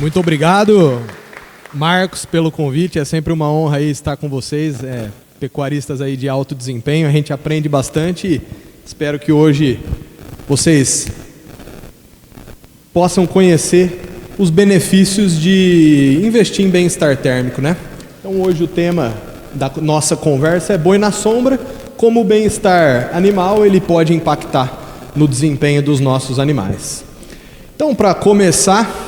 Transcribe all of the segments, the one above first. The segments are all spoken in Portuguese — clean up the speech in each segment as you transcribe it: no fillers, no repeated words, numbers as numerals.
Muito obrigado, Marcos, pelo convite. É sempre uma honra aí estar com vocês, pecuaristas aí de alto desempenho. A gente aprende bastante e espero que hoje vocês possam conhecer os benefícios de investir em bem-estar térmico, né? Então hoje o tema da nossa conversa é boi na sombra, como o bem-estar animal ele pode impactar no desempenho dos nossos animais. Então, para começar,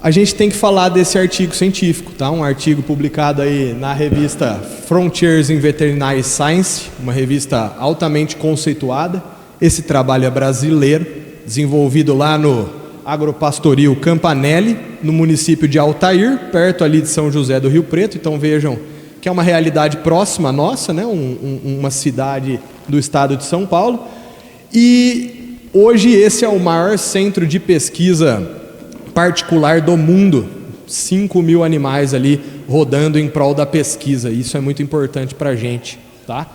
a gente tem que falar desse artigo científico, tá? Um artigo publicado aí na revista Frontiers in Veterinary Science, uma revista altamente conceituada. Esse trabalho é brasileiro, desenvolvido lá no Agropastoril Campanelli, no município de Altair, perto ali de São José do Rio Preto. Então vejam que é uma realidade próxima à nossa, né? Uma cidade do estado de São Paulo. E hoje esse é o maior centro de pesquisa particular do mundo, 5.000 animais ali rodando em prol da pesquisa. Isso é muito importante para a gente, tá?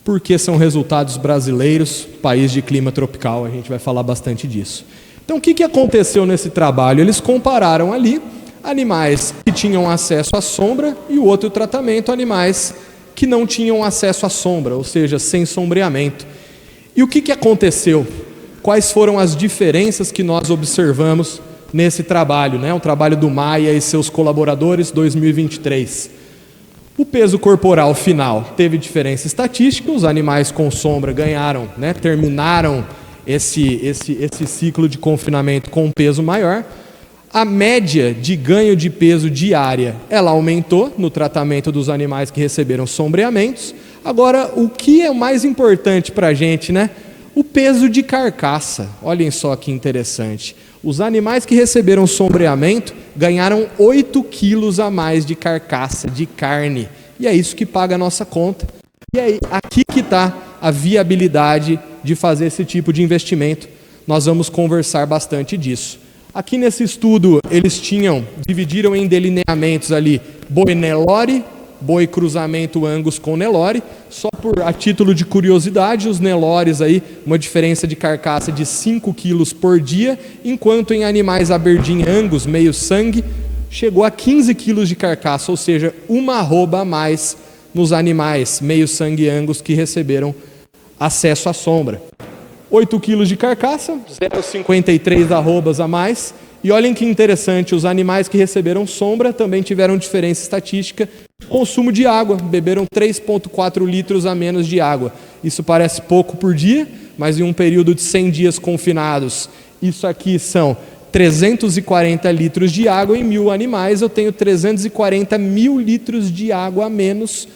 Porque são resultados brasileiros, país de clima tropical, a gente vai falar bastante disso. Então o que aconteceu nesse trabalho? Eles compararam ali animais que tinham acesso à sombra e o outro tratamento, animais que não tinham acesso à sombra, ou seja, sem sombreamento. E o que aconteceu? Quais foram as diferenças que nós observamos nesse trabalho, né? O trabalho do Maia e seus colaboradores, 2023. O peso corporal final teve diferença estatística, os animais com sombra ganharam, né? Terminaram esse ciclo de confinamento com um peso maior. A média de ganho de peso diária, ela aumentou no tratamento dos animais que receberam sombreamentos. Agora, o que é o mais importante para a gente, né? O peso de carcaça. Olhem só que interessante. Os animais que receberam sombreamento ganharam 8 quilos a mais de carcaça, de carne. E é isso que paga a nossa conta. E é aqui que está a viabilidade de fazer esse tipo de investimento. Nós vamos conversar bastante disso. Aqui nesse estudo, eles dividiram em delineamentos ali boi Nelore, boi cruzamento Angus com Nelore. Só a título de curiosidade, os Nelores aí, uma diferença de carcaça de 5 quilos por dia, enquanto em animais Aberdeen Angus, meio sangue, chegou a 15 quilos de carcaça, ou seja, uma arroba a mais nos animais meio sangue Angus que receberam acesso à sombra. 8 quilos de carcaça, 0,53 arrobas a mais. E olhem que interessante, os animais que receberam sombra também tiveram diferença estatística. Consumo de água, beberam 3,4 litros a menos de água. Isso parece pouco por dia, mas em um período de 100 dias confinados, isso aqui são 340 litros de água em 1.000 animais. Eu tenho 340 mil litros de água a menos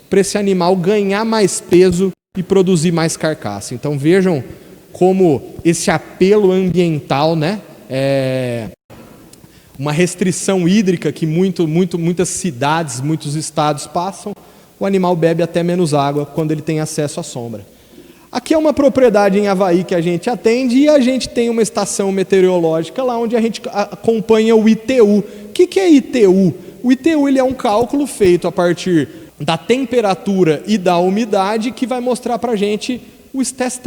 para esse animal ganhar mais peso e produzir mais carcaça. Então vejam como esse apelo ambiental, né? Uma restrição hídrica que muitas cidades, muitos estados passam, o animal bebe até menos água quando ele tem acesso à sombra. Aqui é uma propriedade em Avaí que a gente atende e a gente tem uma estação meteorológica lá onde a gente acompanha o ITU. O que é ITU? O ITU ele é um cálculo feito a partir da temperatura e da umidade que vai mostrar para a gente o estresse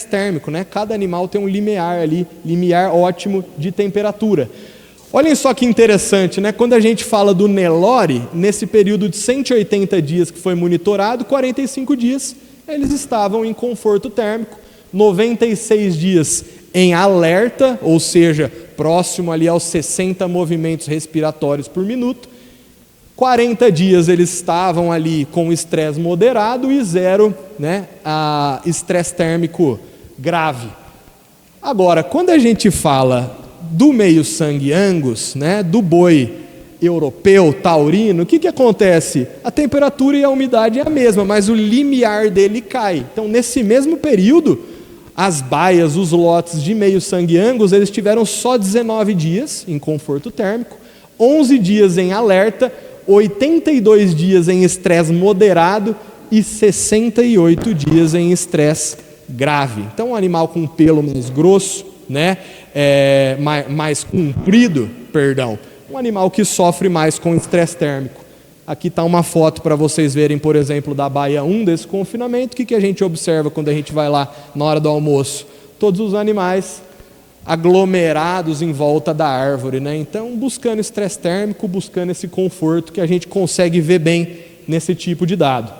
térmico, né? Cada animal tem um limiar ótimo de temperatura. Olhem só que interessante, né? Quando a gente fala do Nelore, nesse período de 180 dias que foi monitorado, 45 dias eles estavam em conforto térmico, 96 dias em alerta, ou seja, próximo ali aos 60 movimentos respiratórios por minuto, 40 dias eles estavam ali com estresse moderado e 0, né, estresse térmico grave. Agora, quando a gente fala do meio sangue Angus, né, do boi europeu, taurino, o que acontece? A temperatura e a umidade é a mesma, mas o limiar dele cai. Então, nesse mesmo período, as baias, os lotes de meio sangue Angus, eles tiveram só 19 dias em conforto térmico, 11 dias em alerta, 82 dias em estresse moderado e 68 dias em estresse grave. Então, um animal com pelo mais grosso, né, mais comprido, um animal que sofre mais com estresse térmico. Aqui está uma foto para vocês verem, por exemplo, da baia 1 desse confinamento. O que a gente observa quando a gente vai lá na hora do almoço? Todos os animais aglomerados em volta da árvore, né? Então, buscando estresse térmico, buscando esse conforto que a gente consegue ver bem nesse tipo de dado.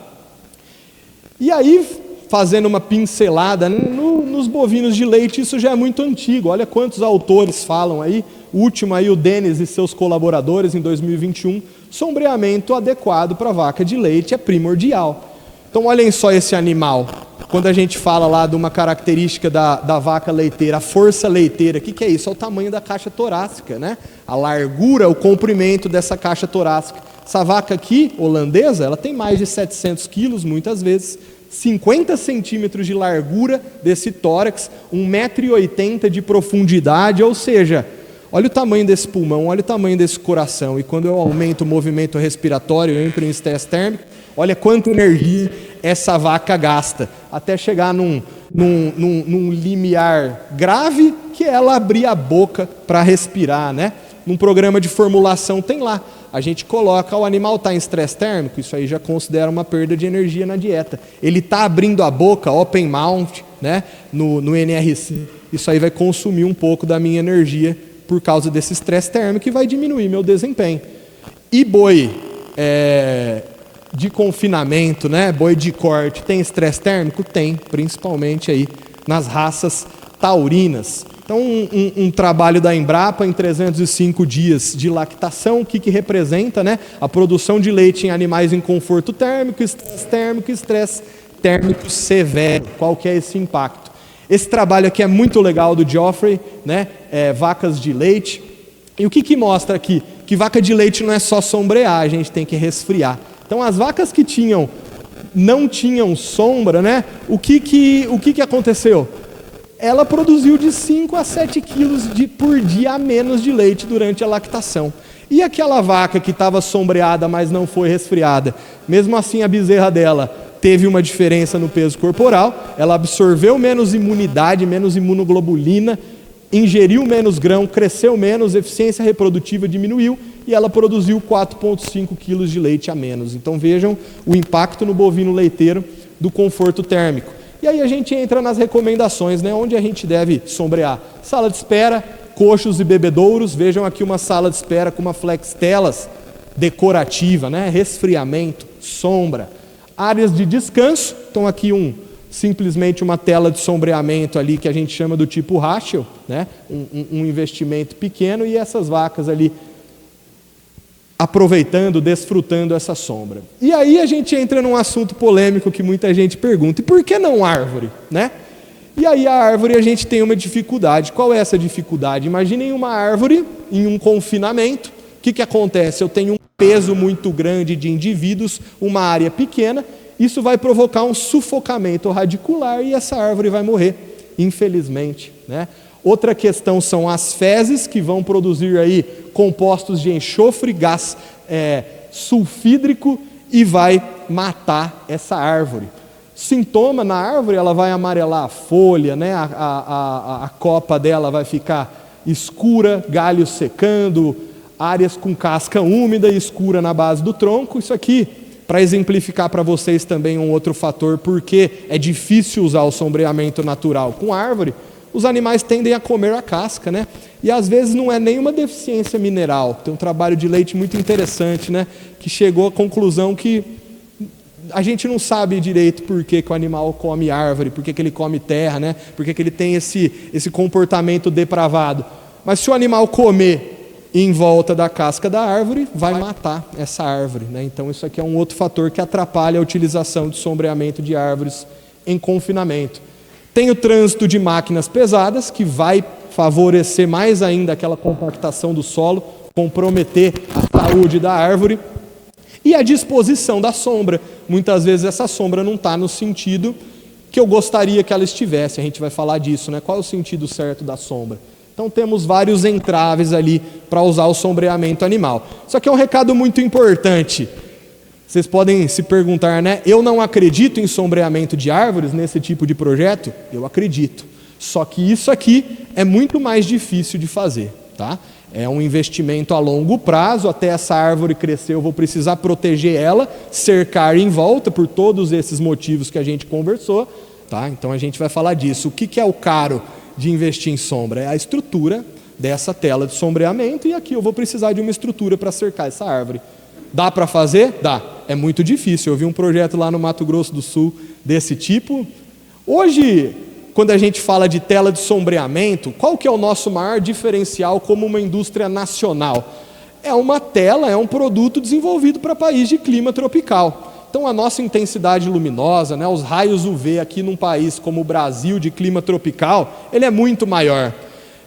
E aí, fazendo uma pincelada nos bovinos de leite, isso já é muito antigo. Olha quantos autores falam aí. O último aí, o Denis e seus colaboradores, em 2021, sombreamento adequado para vaca de leite é primordial. Então, olhem só esse animal. Quando a gente fala lá de uma característica da vaca leiteira, a força leiteira, o que é isso? É o tamanho da caixa torácica, né? A largura, o comprimento dessa caixa torácica. Essa vaca aqui, holandesa, ela tem mais de 700 quilos, muitas vezes, 50 centímetros de largura desse tórax, 1,80 m de profundidade, ou seja, olha o tamanho desse pulmão, olha o tamanho desse coração. E quando eu aumento o movimento respiratório, eu entro em estresse térmico, olha quanta energia essa vaca gasta, até chegar num limiar grave, que é ela abrir a boca para respirar, né? Num programa de formulação tem lá, a gente coloca, o animal está em estresse térmico, isso aí já considera uma perda de energia na dieta. Ele está abrindo a boca, open mouth, né? no NRC, isso aí vai consumir um pouco da minha energia por causa desse estresse térmico e vai diminuir meu desempenho. E boi de confinamento, né? Boi de corte, tem estresse térmico? Tem, principalmente aí nas raças taurinas. Então, um trabalho da Embrapa em 305 dias de lactação, o que representa, né? A produção de leite em animais em conforto térmico, estresse térmico severo. Qual que é esse impacto? Esse trabalho aqui é muito legal do Geoffrey, né? Vacas de leite. E o que mostra aqui? Que vaca de leite não é só sombrear, a gente tem que resfriar. Então, as vacas que não tinham sombra, né? O que aconteceu? Ela produziu de 5 a 7 quilos por dia a menos de leite durante a lactação. E aquela vaca que estava sombreada, mas não foi resfriada, mesmo assim a bezerra dela teve uma diferença no peso corporal, ela absorveu menos imunidade, menos imunoglobulina, ingeriu menos grão, cresceu menos, eficiência reprodutiva diminuiu e ela produziu 4,5 quilos de leite a menos. Então vejam o impacto no bovino leiteiro do conforto térmico. E aí a gente entra nas recomendações, né? Onde a gente deve sombrear. Sala de espera, coxos e bebedouros. Vejam aqui uma sala de espera com uma flex-telas decorativa, né? Resfriamento, sombra. Áreas de descanso. Então aqui simplesmente uma tela de sombreamento ali que a gente chama do tipo Rachel, né? Um investimento pequeno e essas vacas ali aproveitando, desfrutando essa sombra. E aí a gente entra num assunto polêmico que muita gente pergunta, e por que não árvore, né? E aí a árvore a gente tem uma dificuldade. Qual é essa dificuldade? Imaginem uma árvore em um confinamento. O que acontece? Eu tenho um peso muito grande de indivíduos, uma área pequena, isso vai provocar um sufocamento radicular e essa árvore vai morrer, infelizmente, né? Outra questão são as fezes, que vão produzir aí compostos de enxofre, gás sulfídrico e vai matar essa árvore. Sintoma na árvore, ela vai amarelar a folha, né? A copa dela vai ficar escura, galhos secando, áreas com casca úmida e escura na base do tronco. Isso aqui, para exemplificar para vocês também um outro fator, porque é difícil usar o sombreamento natural com árvore, os animais tendem a comer a casca, né? E às vezes não é nenhuma deficiência mineral. Tem um trabalho de leite muito interessante, né? Que chegou à conclusão que a gente não sabe direito por que o animal come árvore, por que ele come terra, né? Por que ele tem esse comportamento depravado. Mas se o animal comer em volta da casca da árvore, vai matar essa árvore, né? Então isso aqui é um outro fator que atrapalha a utilização de sombreamento de árvores em confinamento. Tem o trânsito de máquinas pesadas, que vai favorecer mais ainda aquela compactação do solo, comprometer a saúde da árvore. E a disposição da sombra. Muitas vezes essa sombra não está no sentido que eu gostaria que ela estivesse. A gente vai falar disso, né? Qual é o sentido certo da sombra? Então temos vários entraves ali para usar o sombreamento animal. Isso aqui é um recado muito importante. Vocês podem se perguntar, né? Eu não acredito em sombreamento de árvores nesse tipo de projeto? Eu acredito. Só que isso aqui é muito mais difícil de fazer, tá? É um investimento a longo prazo, até essa árvore crescer eu vou precisar proteger ela, cercar em volta por todos esses motivos que a gente conversou, tá? Então a gente vai falar disso. O que é o caro de investir em sombra? É a estrutura dessa tela de sombreamento, e aqui eu vou precisar de uma estrutura para cercar essa árvore. Dá para fazer? Dá. É muito difícil. Eu vi um projeto lá no Mato Grosso do Sul desse tipo. Hoje, quando a gente fala de tela de sombreamento, qual que é o nosso maior diferencial como uma indústria nacional? É uma tela, é um produto desenvolvido para país de clima tropical. Então a nossa intensidade luminosa, né, os raios UV aqui num país como o Brasil de clima tropical, ele é muito maior.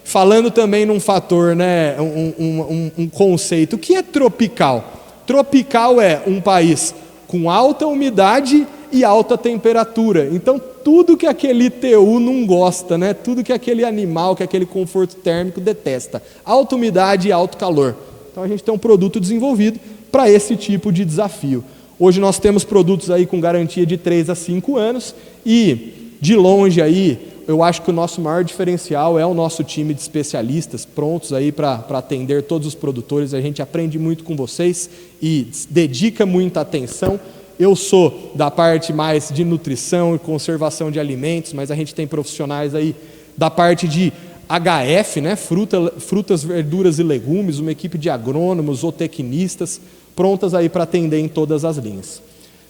Falando também num fator, né, um conceito, o que é tropical? Tropical é um país com alta umidade e alta temperatura. Então tudo que aquele ITU não gosta, né, tudo que aquele animal, que aquele conforto térmico detesta. Alta umidade e alto calor. Então a gente tem um produto desenvolvido para esse tipo de desafio. Hoje nós temos produtos aí com garantia de 3 a 5 anos e, de longe aí, eu acho que o nosso maior diferencial é o nosso time de especialistas prontos aí para atender todos os produtores. A gente aprende muito com vocês e dedica muita atenção. Eu sou da parte mais de nutrição e conservação de alimentos, mas a gente tem profissionais aí da parte de HF, né? Frutas, verduras e legumes, uma equipe de agrônomos, zootecnistas, prontas aí para atender em todas as linhas.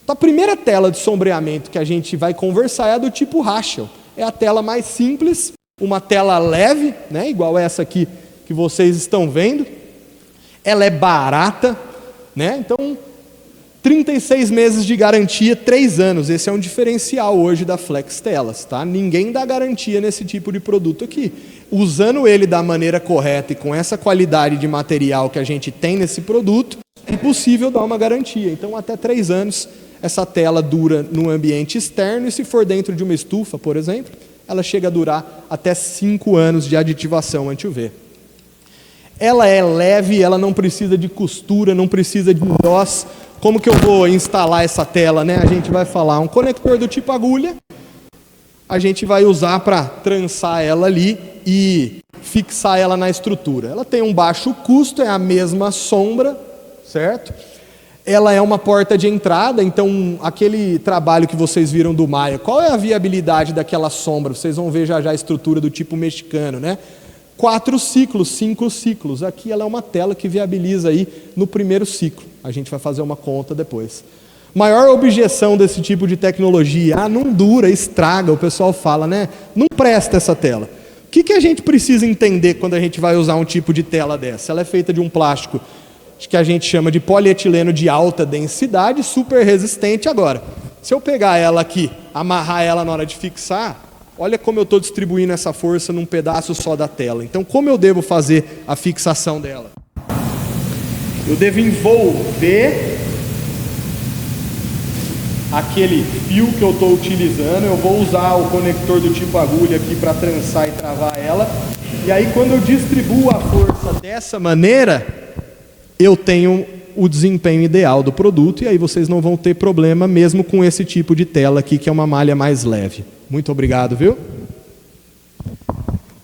Então, a primeira tela de sombreamento que a gente vai conversar é a do tipo Rachel. É a tela mais simples, uma tela leve, né, igual essa aqui que vocês estão vendo. Ela é barata, né? Então 36 meses de garantia, 3 anos. Esse é um diferencial hoje da Flex Telas, tá? Ninguém dá garantia nesse tipo de produto aqui. Usando ele da maneira correta e com essa qualidade de material que a gente tem nesse produto, é possível dar uma garantia. Então, até 3 anos, essa tela dura no ambiente externo, e se for dentro de uma estufa, por exemplo, ela chega a durar até 5 anos de aditivação anti-UV. Ela é leve, ela não precisa de costura, não precisa de nós. Como que eu vou instalar essa tela, né? A gente vai falar um conector do tipo agulha, a gente vai usar para trançar ela ali e fixar ela na estrutura. Ela tem um baixo custo, é a mesma sombra, certo? Ela é uma porta de entrada, então aquele trabalho que vocês viram do Maia, qual é a viabilidade daquela sombra? Vocês vão ver já a estrutura do tipo mexicano, né? 4 ciclos, 5 ciclos. Aqui ela é uma tela que viabiliza aí no primeiro ciclo. A gente vai fazer uma conta depois. Maior objeção desse tipo de tecnologia: não dura, estraga, o pessoal fala, né? Não presta essa tela. O que a gente precisa entender quando a gente vai usar um tipo de tela dessa? Ela é feita de um plástico que a gente chama de polietileno de alta densidade, super resistente. Agora, se eu pegar ela aqui, amarrar ela na hora de fixar, olha como eu estou distribuindo essa força num pedaço só da tela. Então, como eu devo fazer a fixação dela? Eu devo envolver aquele fio que eu estou utilizando. Eu vou usar o conector do tipo agulha aqui para trançar e travar ela. E aí, quando eu distribuo a força dessa maneira, eu tenho o desempenho ideal do produto, e aí vocês não vão ter problema mesmo com esse tipo de tela aqui, que é uma malha mais leve. Muito obrigado, viu?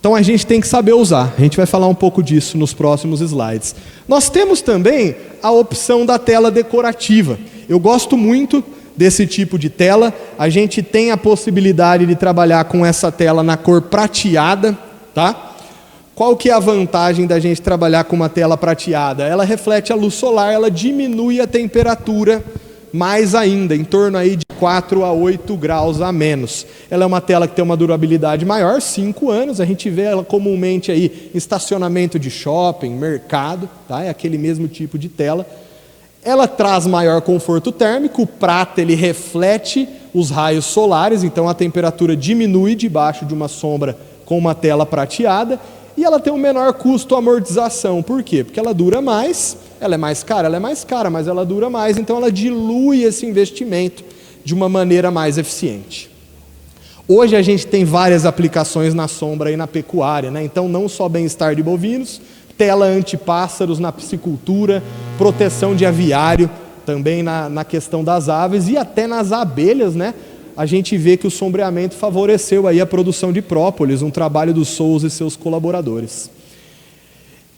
Então a gente tem que saber usar. A gente vai falar um pouco disso nos próximos slides. Nós temos também a opção da tela decorativa. Eu gosto muito desse tipo de tela. A gente tem a possibilidade de trabalhar com essa tela na cor prateada, tá? Qual que é a vantagem da gente trabalhar com uma tela prateada? Ela reflete a luz solar, ela diminui a temperatura mais ainda, em torno aí de 4 a 8 graus a menos. Ela é uma tela que tem uma durabilidade maior, 5 anos, a gente vê ela comumente aí em estacionamento de shopping, mercado, tá? É aquele mesmo tipo de tela. Ela traz maior conforto térmico, o prata ele reflete os raios solares, então a temperatura diminui debaixo de uma sombra com uma tela prateada. E ela tem um menor custo amortização. Por quê? Porque ela dura mais, ela é mais cara, mas ela dura mais, então ela dilui esse investimento de uma maneira mais eficiente. Hoje a gente tem várias aplicações na sombra e na pecuária, né? Então não só bem-estar de bovinos, tela anti-pássaros na piscicultura, proteção de aviário, também na questão das aves e até nas abelhas, né? A gente vê que o sombreamento favoreceu aí a produção de própolis, um trabalho do Souza e seus colaboradores.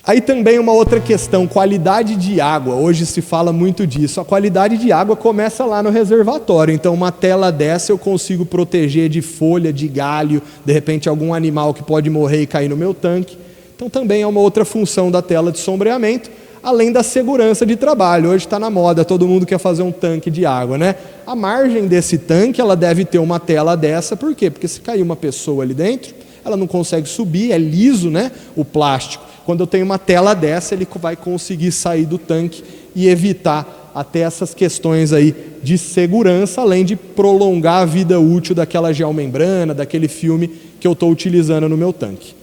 Aí também uma outra questão, qualidade de água. Hoje se fala muito disso. A qualidade de água começa lá no reservatório. Então uma tela dessa eu consigo proteger de folha, de galho, de repente algum animal que pode morrer e cair no meu tanque. Então também é uma outra função da tela de sombreamento, além da segurança de trabalho. Hoje está na moda, todo mundo quer fazer um tanque de água, né? A margem desse tanque, ela deve ter uma tela dessa. Por quê? Porque se cair uma pessoa ali dentro, ela não consegue subir, é liso, né, o plástico. Quando eu tenho uma tela dessa, ele vai conseguir sair do tanque e evitar até essas questões aí de segurança, além de prolongar a vida útil daquela geomembrana, daquele filme que eu estou utilizando no meu tanque.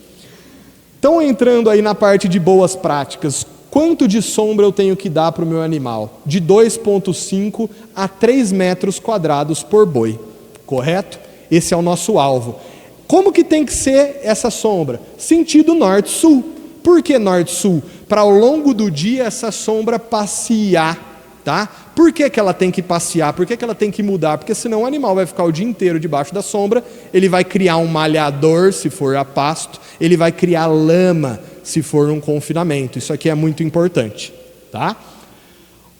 Então, entrando aí na parte de boas práticas, quanto de sombra eu tenho que dar para o meu animal? De 2,5 a 3 metros quadrados por boi, correto? Esse é o nosso alvo. Como que tem que ser essa sombra? Sentido norte-sul. Por que norte-sul? Para ao longo do dia essa sombra passear, tá? Por que ela tem que passear? Por que ela tem que mudar? Porque senão o animal vai ficar o dia inteiro debaixo da sombra, ele vai criar um malhador, se for a pasto, ele vai criar lama, se for um confinamento. Isso aqui é muito importante, tá?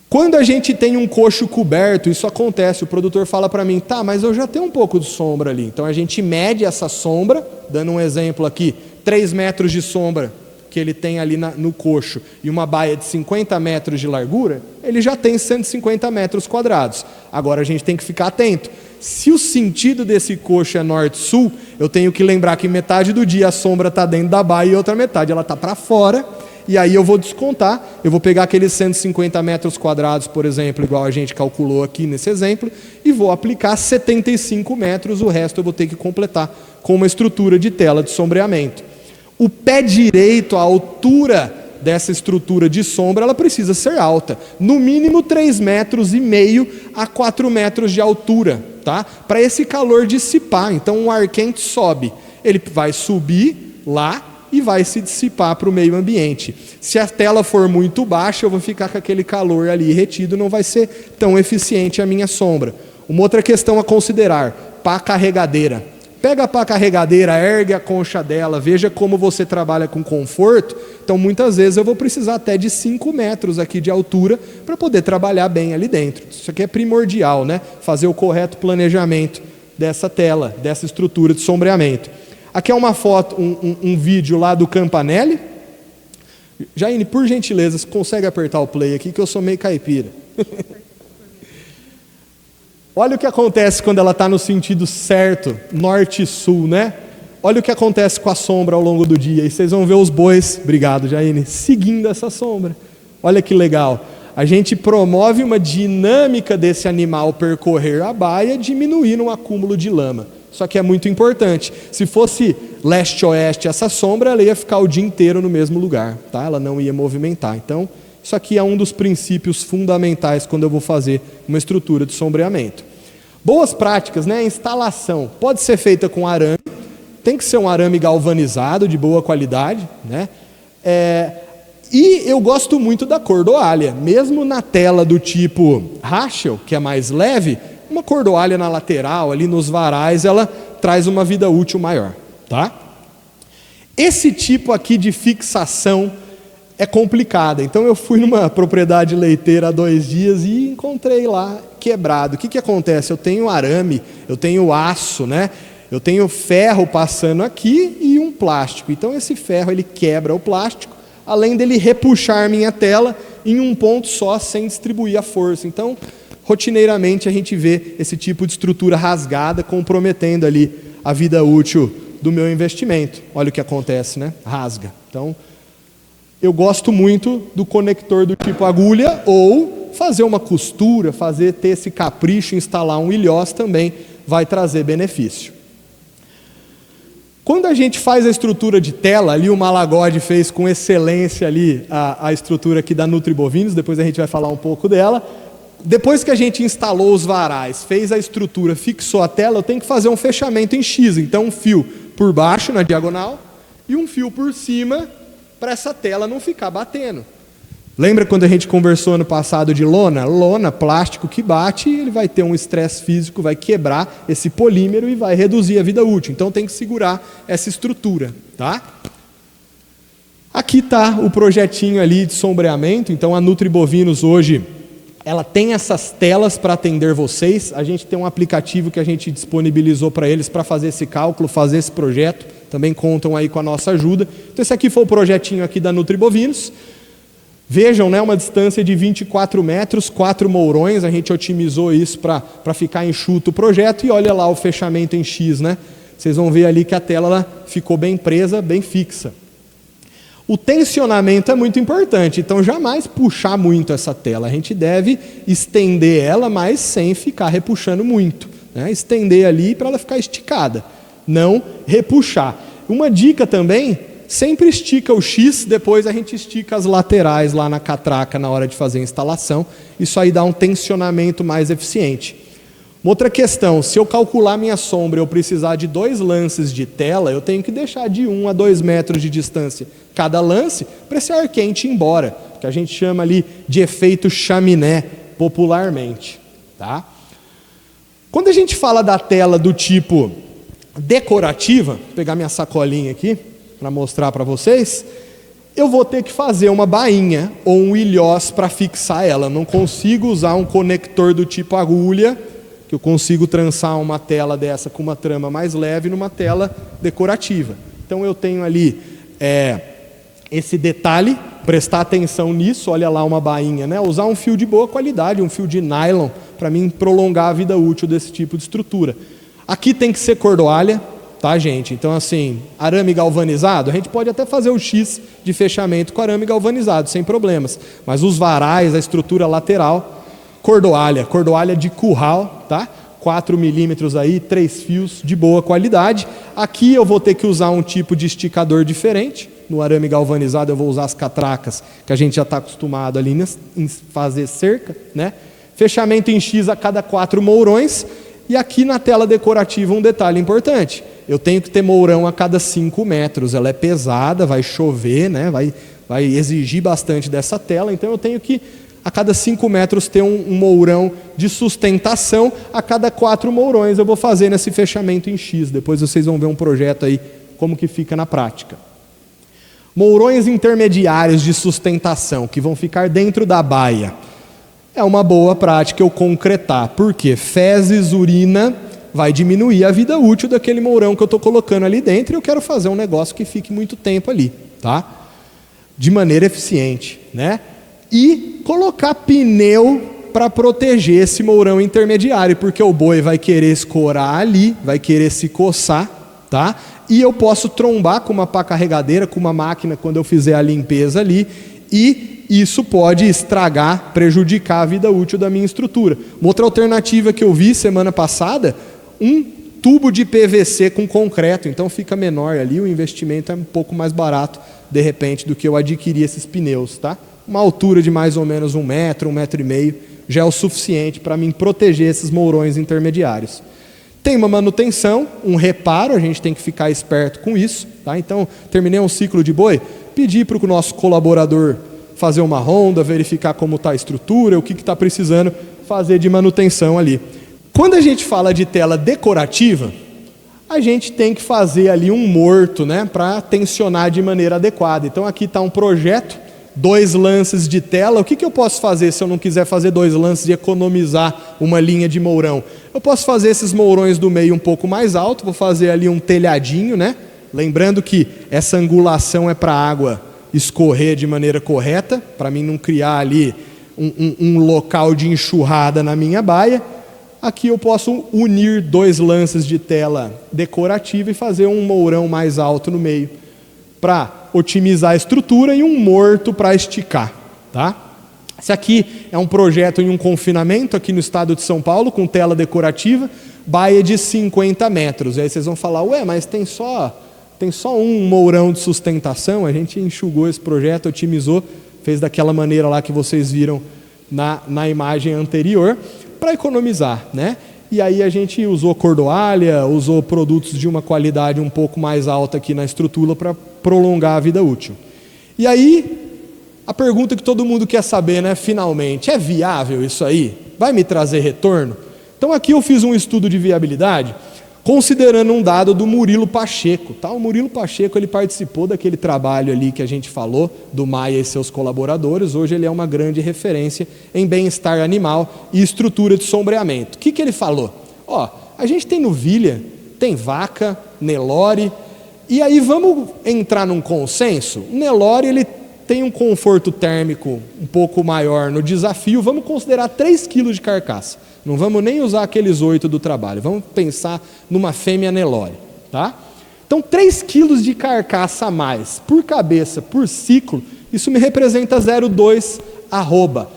Quando a gente tem um coxo coberto, isso acontece, o produtor fala para mim, tá, mas eu já tenho um pouco de sombra ali. Então a gente mede essa sombra, dando um exemplo aqui, 3 metros de sombra que ele tem ali no coxo e uma baia de 50 metros de largura, ele já tem 150 metros quadrados. Agora a gente tem que ficar atento. Se o sentido desse coxo é norte-sul, eu tenho que lembrar que metade do dia a sombra está dentro da baia e outra metade ela está para fora, e aí eu vou descontar, eu vou pegar aqueles 150 metros quadrados, por exemplo, igual a gente calculou aqui nesse exemplo, e vou aplicar 75 metros, o resto eu vou ter que completar com uma estrutura de tela de sombreamento. O pé direito, a altura dessa estrutura de sombra, ela precisa ser alta. No mínimo 3,5 metros a 4 metros de altura, tá? Para esse calor dissipar. Então o ar quente sobe. Ele vai subir lá e vai se dissipar para o meio ambiente. Se a tela for muito baixa, eu vou ficar com aquele calor ali retido, não vai ser tão eficiente a minha sombra. Uma outra questão a considerar, pá carregadeira. Pega a pá carregadeira, ergue a concha dela, veja como você trabalha com conforto. Então, muitas vezes eu vou precisar até de 5 metros aqui de altura para poder trabalhar bem ali dentro. Isso aqui é primordial, né? Fazer o correto planejamento dessa tela, dessa estrutura de sombreamento. Aqui é uma foto, um vídeo lá do Campanelli. Jaine, por gentileza, você consegue apertar o play aqui que eu sou meio caipira. Olha o que acontece quando ela está no sentido certo, norte e sul, né? Olha o que acontece com a sombra ao longo do dia. E vocês vão ver os bois, obrigado, Jaine, seguindo essa sombra. Olha que legal. A gente promove uma dinâmica desse animal percorrer a baia, diminuindo o acúmulo de lama. Só que é muito importante. Se fosse leste-oeste essa sombra, ela ia ficar o dia inteiro no mesmo lugar, tá? Ela não ia movimentar. Então, isso aqui é um dos princípios fundamentais quando eu vou fazer uma estrutura de sombreamento. Boas práticas, né? A instalação pode ser feita com arame, tem que ser um arame galvanizado, de boa qualidade, né? E eu gosto muito da cordoalha, mesmo na tela do tipo Rachel, que é mais leve, uma cordoalha na lateral, ali nos varais, ela traz uma vida útil maior, tá? Esse tipo aqui de fixação é complicada. Então eu fui numa propriedade leiteira há 2 dias e encontrei lá quebrado. O que acontece? Eu tenho arame, eu tenho aço, né? Eu tenho ferro passando aqui e um plástico. Então esse ferro ele quebra o plástico, além dele repuxar minha tela em um ponto só, sem distribuir a força. Então, rotineiramente a gente vê esse tipo de estrutura rasgada, comprometendo ali a vida útil do meu investimento. Olha o que acontece, né? Rasga. Então, eu gosto muito do conector do tipo agulha, ou fazer uma costura, ter esse capricho, instalar um ilhós também vai trazer benefício. Quando a gente faz a estrutura de tela, ali o Malagode fez com excelência ali a estrutura aqui da Nutribovinos, depois a gente vai falar um pouco dela. Depois que a gente instalou os varais, fez a estrutura, fixou a tela, eu tenho que fazer um fechamento em X. Então um fio por baixo, na diagonal, e um fio por cima, para essa tela não ficar batendo. Lembra quando a gente conversou ano passado de lona? Lona, plástico que bate, ele vai ter um estresse físico, vai quebrar esse polímero e vai reduzir a vida útil. Então tem que segurar essa estrutura, tá? Aqui está o projetinho ali de sombreamento. Então a Nutribovinos hoje, ela tem essas telas para atender vocês. A gente tem um aplicativo que a gente disponibilizou para eles para fazer esse cálculo, fazer esse projeto. Também contam aí com a nossa ajuda. Então esse aqui foi o projetinho aqui da Nutribovinos. Vejam, né, uma distância de 24 metros, 4 mourões. A gente otimizou isso para ficar enxuto o projeto. E olha lá o fechamento em X, né? Vocês vão ver ali que a tela ela ficou bem presa, bem fixa. O tensionamento é muito importante, então jamais puxar muito essa tela. A gente deve estender ela, mas sem ficar repuxando muito, né? Estender ali para ela ficar esticada, não repuxar. Uma dica também, sempre estica o X, depois a gente estica as laterais lá na catraca na hora de fazer a instalação. Isso aí dá um tensionamento mais eficiente. Uma outra questão, se eu calcular minha sombra e eu precisar de 2 lances de tela, eu tenho que deixar de 1 a 2 metros de distância cada lance para esse ar quente ir embora, que a gente chama ali de efeito chaminé popularmente. Tá? Quando a gente fala da tela do tipo decorativa, vou pegar minha sacolinha aqui para mostrar para vocês, eu vou ter que fazer uma bainha ou um ilhós para fixar ela. Eu não consigo usar um conector do tipo agulha, que eu consigo trançar uma tela dessa com uma trama mais leve numa tela decorativa. Então eu tenho ali esse detalhe, prestar atenção nisso, olha lá uma bainha, né? Usar um fio de boa qualidade, um fio de nylon, para mim prolongar a vida útil desse tipo de estrutura. Aqui tem que ser cordoalha, tá, gente? Então assim, arame galvanizado, a gente pode até fazer o X de fechamento com arame galvanizado, sem problemas. Mas os varais, a estrutura lateral, cordoalha de curral, tá? 4 milímetros aí, 3 fios de boa qualidade. Aqui eu vou ter que usar um tipo de esticador diferente. No arame galvanizado eu vou usar as catracas, que a gente já está acostumado ali em fazer cerca, né? Fechamento em X a cada 4 mourões. E aqui na tela decorativa um detalhe importante. Eu tenho que ter mourão a cada 5 metros. Ela é pesada, vai chover, né? Vai exigir bastante dessa tela. Então eu tenho que, a cada 5 metros, ter um mourão de sustentação. A cada 4 mourões eu vou fazer nesse fechamento em X. Depois vocês vão ver um projeto aí, como que fica na prática. Mourões intermediários de sustentação, que vão ficar dentro da baia. É uma boa prática eu concretar, porque fezes, urina, vai diminuir a vida útil daquele mourão que eu estou colocando ali dentro, e eu quero fazer um negócio que fique muito tempo ali, tá? De maneira eficiente, né? E colocar pneu para proteger esse mourão intermediário, porque o boi vai querer escorar ali, vai querer se coçar, tá? E eu posso trombar com uma pá carregadeira, com uma máquina, quando eu fizer a limpeza ali, e isso pode estragar, prejudicar a vida útil da minha estrutura. Uma outra alternativa que eu vi semana passada, um tubo de PVC com concreto, então fica menor ali, o investimento é um pouco mais barato, de repente, do que eu adquirir esses pneus, tá? Uma altura de mais ou menos 1 metro, 1,5 metros, já é o suficiente para mim proteger esses mourões intermediários. Tem uma manutenção, um reparo, a gente tem que ficar esperto com isso, tá? Então, terminei um ciclo de boi, pedi para o nosso colaborador fazer uma ronda, verificar como está a estrutura, o que está precisando fazer de manutenção ali. Quando a gente fala de tela decorativa, a gente tem que fazer ali um morto, né, para tensionar de maneira adequada. Então aqui está um projeto, 2 lances de tela. O que eu posso fazer se eu não quiser fazer 2 lances e economizar uma linha de mourão? Eu posso fazer esses mourões do meio um pouco mais alto, vou fazer ali um telhadinho, né? Lembrando que essa angulação é para a água escorrer de maneira correta, para mim não criar ali um local de enxurrada na minha baia. Aqui eu posso unir 2 lances de tela decorativa e fazer um mourão mais alto no meio, para otimizar a estrutura, e um morto para esticar, tá? Esse aqui é um projeto em um confinamento aqui no estado de São Paulo, com tela decorativa, baia de 50 metros. E aí vocês vão falar, ué, mas tem só um mourão de sustentação. A gente enxugou esse projeto, otimizou, fez daquela maneira lá que vocês viram na imagem anterior, para economizar, né? E aí a gente usou cordoalha, usou produtos de uma qualidade um pouco mais alta aqui na estrutura para prolongar a vida útil. E aí, a pergunta que todo mundo quer saber, né? Finalmente, é viável isso aí? Vai me trazer retorno? Então aqui eu fiz um estudo de viabilidade, considerando um dado do Murilo Pacheco. Tá? O Murilo Pacheco ele participou daquele trabalho ali que a gente falou, do Maia e seus colaboradores. Hoje ele é uma grande referência em bem-estar animal e estrutura de sombreamento. O que ele falou? A gente tem novilha, tem vaca, Nelore, e aí vamos entrar num consenso? O Nelore ele tem um conforto térmico um pouco maior no desafio, vamos considerar 3 kg de carcaça. Não vamos nem usar aqueles 8 do trabalho, vamos pensar numa fêmea Nelore, tá? Então 3 kg de carcaça a mais por cabeça, por ciclo, isso me representa 0,2 arroba.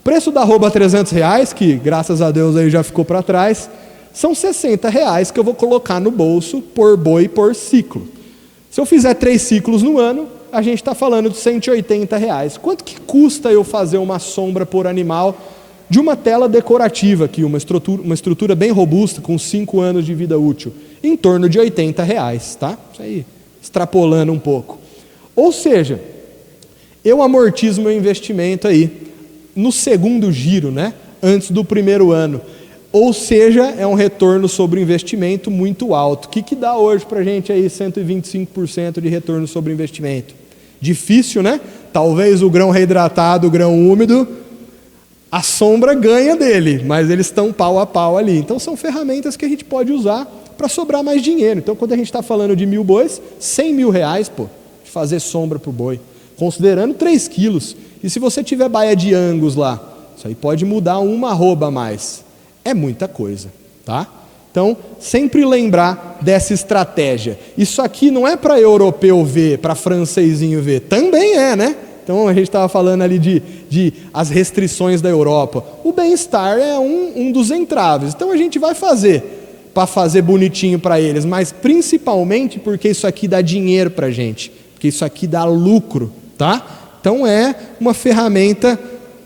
Preço da arroba R$300, que graças a Deus aí já ficou para trás, são R$60 que eu vou colocar no bolso por boi por ciclo. Se eu fizer 3 ciclos no ano, a gente está falando de R$180. Quanto que custa eu fazer uma sombra por animal de uma tela decorativa aqui, uma estrutura bem robusta, com 5 anos de vida útil? Em torno de R$80, tá? Isso aí, extrapolando um pouco. Ou seja, eu amortizo meu investimento aí no segundo giro, né? Antes do primeiro ano. Ou seja, é um retorno sobre o investimento muito alto. O que dá hoje para a gente aí 125% de retorno sobre o investimento? Difícil, né? Talvez o grão reidratado, o grão úmido, a sombra ganha dele, mas eles estão pau a pau ali. Então são ferramentas que a gente pode usar para sobrar mais dinheiro. Então quando a gente está falando de 1.000 bois, R$100 mil, de fazer sombra para o boi, considerando 3 quilos. E se você tiver baia de Angus lá, isso aí pode mudar uma arroba a mais. É muita coisa, tá? Então, sempre lembrar dessa estratégia. Isso aqui não é para europeu ver, para francesinho ver. Também é, né? Então, a gente estava falando ali de as restrições da Europa. O bem-estar é um dos entraves. Então, a gente vai fazer, para fazer bonitinho para eles, mas principalmente porque isso aqui dá dinheiro para a gente, porque isso aqui dá lucro, tá? Então, é uma ferramenta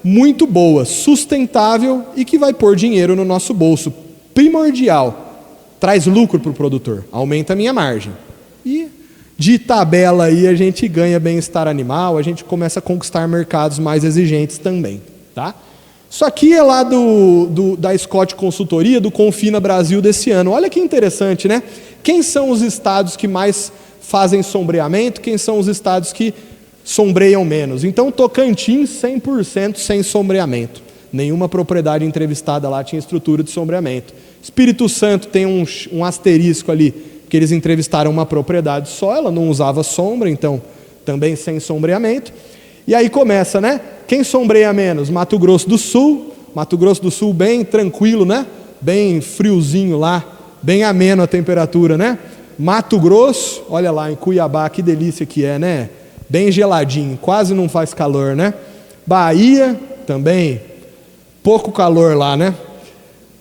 muito boa, sustentável e que vai pôr dinheiro no nosso bolso. Primordial, traz lucro para o produtor, aumenta a minha margem. E de tabela aí a gente ganha bem-estar animal, a gente começa a conquistar mercados mais exigentes também. Tá? Isso aqui é lá da Scott Consultoria, do Confina Brasil desse ano. Olha que interessante, né? Quem são os estados que mais fazem sombreamento? Quem são os estados que sombreiam menos? Então, Tocantins, 100% sem sombreamento. Nenhuma propriedade entrevistada lá tinha estrutura de sombreamento. Espírito Santo tem um asterisco ali, que eles entrevistaram uma propriedade só, ela não usava sombra, então também sem sombreamento. E aí começa, né? Quem sombreia menos? Mato Grosso do Sul. Mato Grosso do Sul bem tranquilo, né? Bem friozinho lá, bem ameno a temperatura, né? Mato Grosso, olha lá em Cuiabá, que delícia que é, né? Bem geladinho, quase não faz calor, né? Bahia, também, pouco calor lá, né?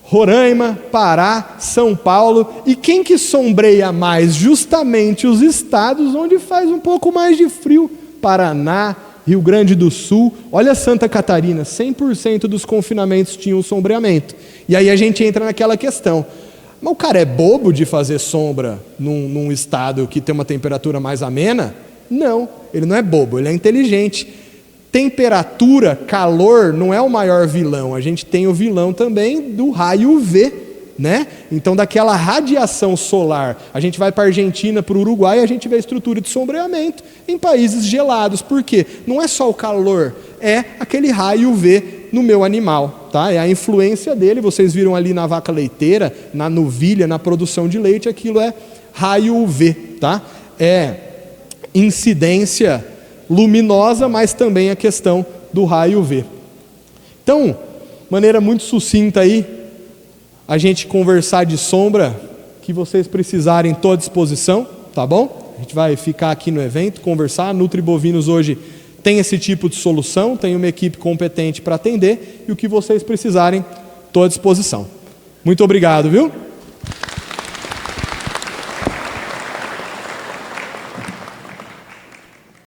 Roraima, Pará, São Paulo. E quem que sombreia mais? Justamente os estados onde faz um pouco mais de frio. Paraná, Rio Grande do Sul. Olha Santa Catarina, 100% dos confinamentos tinham sombreamento. E aí a gente entra naquela questão. Mas o cara é bobo de fazer sombra num estado que tem uma temperatura mais amena? Não, ele não é bobo, ele é inteligente. Temperatura, calor não é o maior vilão. A gente tem o vilão também do raio UV, né? Então, daquela radiação solar, a gente vai para a Argentina, para o Uruguai, a gente vê a estrutura de sombreamento em países gelados. Por quê? Não é só o calor, é aquele raio UV no meu animal, tá? É a influência dele. Vocês viram ali na vaca leiteira, na novilha, na produção de leite, aquilo é raio UV, tá? É incidência luminosa, mas também a questão do raio UV. Então, maneira muito sucinta aí, a gente conversar de sombra, que vocês precisarem, estou à disposição, tá bom? A gente vai ficar aqui no evento, conversar. A Nutri Bovinos hoje tem esse tipo de solução, tem uma equipe competente para atender, e o que vocês precisarem, estou à disposição. Muito obrigado, viu?